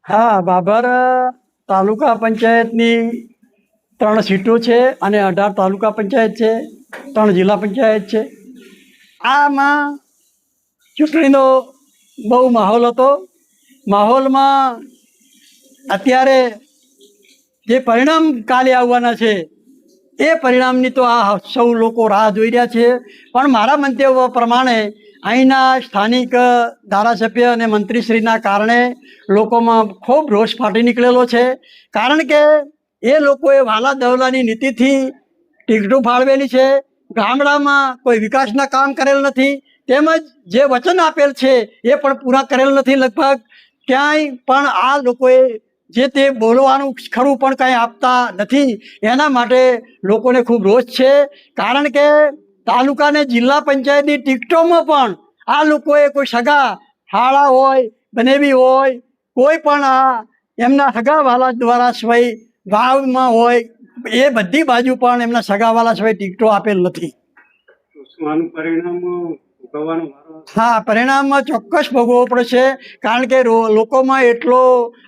હા, બાબર તાલુકા પંચાયતની 3 સીટો છે અને 18 તાલુકા પંચાયત છે, 3 જિલ્લા પંચાયત છે. આમાં ચૂંટણીનો બહુ માહોલ હતો. માહોલમાં અત્યારે જે પરિણામ કાલે આવવાના છે એ પરિણામની તો આ સૌ લોકો રાહ જોઈ રહ્યા છે. પણ મારા મંતવ્ય પ્રમાણે અહીંના સ્થાનિક ધારાસભ્ય અને મંત્રીશ્રીના કારણે લોકોમાં ખૂબ રોષ ફાટી નીકળેલો છે. કારણ કે એ લોકોએ વાલા દવલાની નીતિથી ટિકિટો ફાળવેલી છે. ગામડામાં કોઈ વિકાસના કામ કરેલ નથી, તેમજ જે વચન આપેલ છે એ પણ પૂરા કરેલ નથી. લગભગ ક્યાંય પણ આ લોકોએ જે તે બોલવાનું ખરું પણ કાંઈ આપતા નથી. એના માટે લોકોને ખૂબ રોષ છે. કારણ કે તાલુકા અને જિલ્લા પંચાયતની ટિકિટોમાં પણ આ લોકોએ કોઈ સગા હાળા હોય, બનેવી હોય, કોઈ પણ આ એમના સગાવાલા દ્વારા સિવાય વાવમાં હોય એ બધી બાજુ પણ એમના સગાવાલા સિવાય ટિકિટો આપેલ નથી. હા, પરિણામમાં ચોક્કસ ભોગવવું પડશે. કારણ કે લોકોમાં એટલો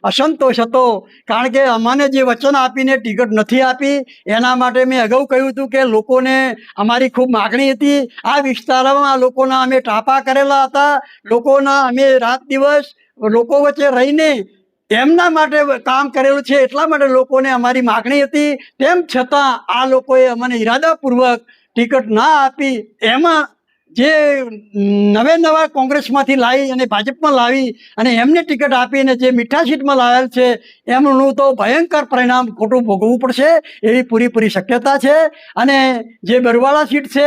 અસંતોષ હતો. કારણ કે અમને જે વચન આપીને ટિકિટ નથી આપી, એના માટે મેં અગાઉ કહ્યું હતું કે લોકોને અમારી ખૂબ માગણી હતી. આ વિસ્તારમાં લોકોના અમે ટાપા કરેલા હતા. લોકોના અમે રાત દિવસ લોકો વચ્ચે રહીને એમના માટે કામ કરેલું છે. એટલા માટે લોકોને અમારી માગણી હતી. તેમ છતાં આ લોકોએ અમને ઈરાદાપૂર્વક ટિકિટ ના આપી. એમાં જે નવા કોંગ્રેસમાંથી લાવી અને ભાજપમાં લાવી અને એમને ટિકિટ આપીને જે મીઠા સીટમાં લાવેલ છે એમનું તો ભયંકર પરિણામ ખોટું ભોગવવું પડશે એવી પૂરેપૂરી શક્યતા છે. અને જે બરવાળા સીટ છે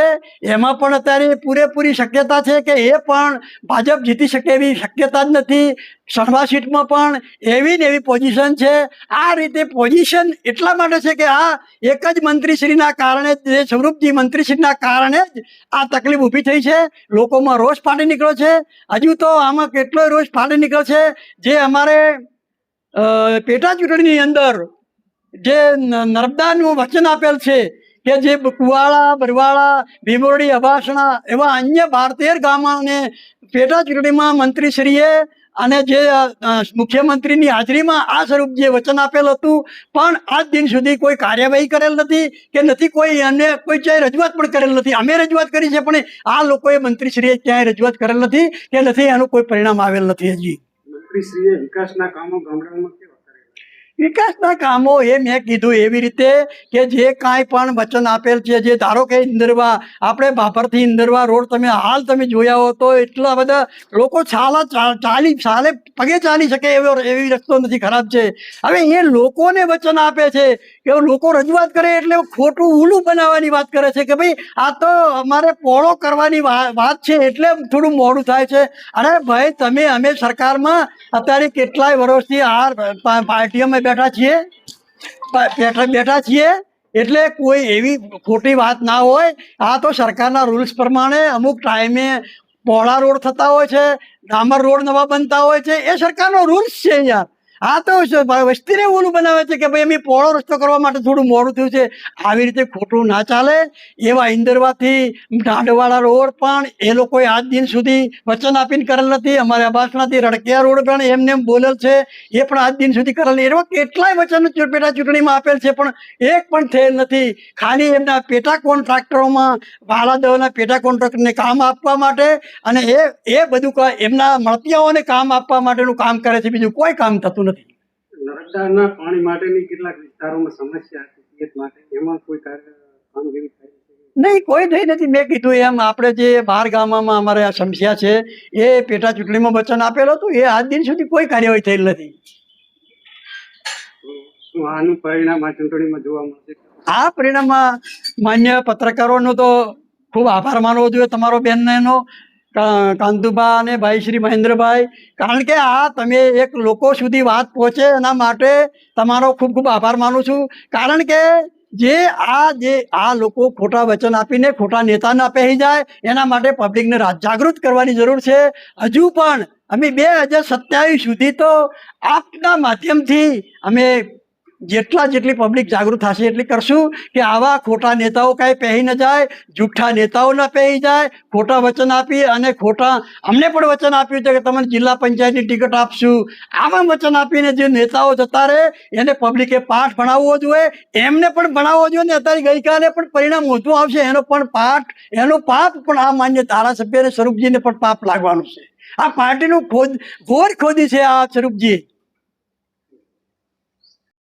એમાં પણ અત્યારે પૂરેપૂરી શક્યતા છે કે એ પણ ભાજપ જીતી શકે એવી શક્યતા જ નથી. સણવા સીટમાં પણ એવી ને એવી પોઝિશન છે. આ રીતે પોઝિશન એટલા માટે છે કે આ એક જ મંત્રીશ્રીના કારણે, જે સ્વરૂપજી મંત્રીશ્રીના કારણે જ આ તકલીફ ઊભી થઈ છે. લોકોમાં રોષ ફાટી નીકળ્યો છે. હજુ તો આમાં કેટલોય રોષ ફાટી નીકળ્યો છે. જે અમારે પેટા ચૂંટણીની અંદર જે નર્મદાનું વચન આપેલ છે કે જે કુવાડા, બરવાળા, ભીમોડી, અભાસણા એવા અન્ય 12-13 ગામોને પેટા ચૂંટણીમાં મંત્રીશ્રીએ અને જે મુખ્યમંત્રીની હાજરીમાં આ સ્વરૂપ જે વચન આપેલ હતું, પણ આજ દિન સુધી કોઈ કાર્યવાહી કરેલ નથી કે નથી કોઈ અન્ય કોઈ ક્યાંય રજૂઆત પણ કરેલ નથી. અમે રજૂઆત કરી છે પણ આ લોકોએ મંત્રીશ્રીએ ક્યાંય રજૂઆત કરેલ નથી કે નથી એનું કોઈ પરિણામ આવેલ નથી. હજી મંત્રીશ્રીએ વિકાસના કામો ગામડાઓમાં વિકાસના કામો એ મેં કીધું એવી રીતે કે જે કાંઈ પણ વચન આપેલ છે, જે ધારો કે ઇન્દરવા, આપણે બાપરથી ઇન્દરવા રોડ તમે જોયા હો તો એટલા બધા લોકો ચાલે પગે ચાલી શકે એવી રસ્તો નથી, ખરાબ છે. હવે એ લોકોને વચન આપે છે કે લોકો રજૂઆત કરે એટલે ખોટું ઊલું બનાવવાની વાત કરે છે કે ભાઈ આ તો અમારે પહોળો કરવાની વાત છે એટલે થોડું મોડું થાય છે. અરે ભાઈ, અમે સરકારમાં અત્યારે કેટલાય વર્ષથી આ પાર્ટીઓમાં બેઠા છીએ એટલે કોઈ એવી ખોટી વાત ના હોય. આ તો સરકારના રૂલ્સ પ્રમાણે અમુક ટાઈમે પહોળા રોડ થતા હોય છે, ડામર રોડ નવા બનતા હોય છે. એ સરકારનો રૂલ્સ છે યાર. આ તો વસ્તીને ઓલું બનાવે છે કે ભાઈ અમે પહોળો રસ્તો કરવા માટે થોડું મોડું થયું છે. આવી રીતે ખોટું ના ચાલે. એવા ઇન્દરવાથી દાંડવાળા રોડ પણ એ લોકોએ આજ દિન સુધી વચન આપીને કરેલ નથી. અમારે અબાસણાથી રડકિયા રોડ પણ એમને એમ બોલેલ છે, એ પણ આજ દિન સુધી કરેલ. એવા કેટલાય વચન પેટા ચૂંટણીમાં આપેલ છે પણ એક પણ થયેલ નથી. ખાલી એમના પેટા કોન્ટ્રાક્ટરોમાં વાળા દવાના પેટા કોન્ટ્રાક્ટરને કામ આપવા માટે અને એ બધું એમના મળતિયાઓને કામ આપવા માટેનું કામ કરે છે, બીજું કોઈ કામ થતું નથી. નર્મદાના પાણી માટેની કેટલાક વિસ્તારોમાં સમસ્યા હતી, એમાં કોઈ કામગીરી થઈ નહીં, કોઈ થઈ નથી. મેં કીધું એમ આપણે જે 12 ગામમાં અમારે આ સમસ્યા છે એ પેટા ચૂંટણીમાં વચન આપેલું હતું, એ આજ દિન સુધી કોઈ કાર્યવાહી થયેલ નથી. શું આનું પરિણામ આ ચૂંટણીમાં જોવા મળશે? આ પરિણામમાં માન્ય પત્રકારોનો તો ખૂબ આભાર માનવો જોઈએ, તમારો બેનનો, કાંતુભા અને ભાઈ શ્રી મહેન્દ્રભાઈ. કારણ કે આ તમે એક લોકો સુધી વાત પહોંચે એના માટે તમારો ખૂબ ખૂબ આભાર માનું છું. કારણ કે જે આ લોકો ખોટા વચન આપીને ખોટા નેતાના પહેરી જાય એના માટે પબ્લિકને જાગૃત કરવાની જરૂર છે. હજુ પણ અમે 2027 સુધી તો આપના માધ્યમથી અમે જેટલી પબ્લિક જાગૃત થશે એટલી કરશું કે આવા ખોટા નેતાઓ કાંઈ પહેરી ન જાય, જુઠ્ઠા નેતાઓ ન પહેરી જાય, ખોટા વચન આપી અને ખોટા અમને પણ વચન આપ્યું છે કે તમને જિલ્લા પંચાયતની ટિકિટ આપશું. આવા વચન આપીને જે નેતાઓ જતા રહે એને પબ્લિકે પાઠ ભણાવવો જોઈએ, એમને પણ ભણાવવો જોઈએ. ને અત્યારે ગઈકાલે પણ પરિણામ ઓછું આવશે એનો પણ પાઠ, એનો પાપ પણ આ માન્ય ધારાસભ્ય અને સ્વરૂપજીને પણ પાપ લાગવાનું છે. આ પાર્ટીનું ઘોર ખોદી છે આ સ્વરૂપજી.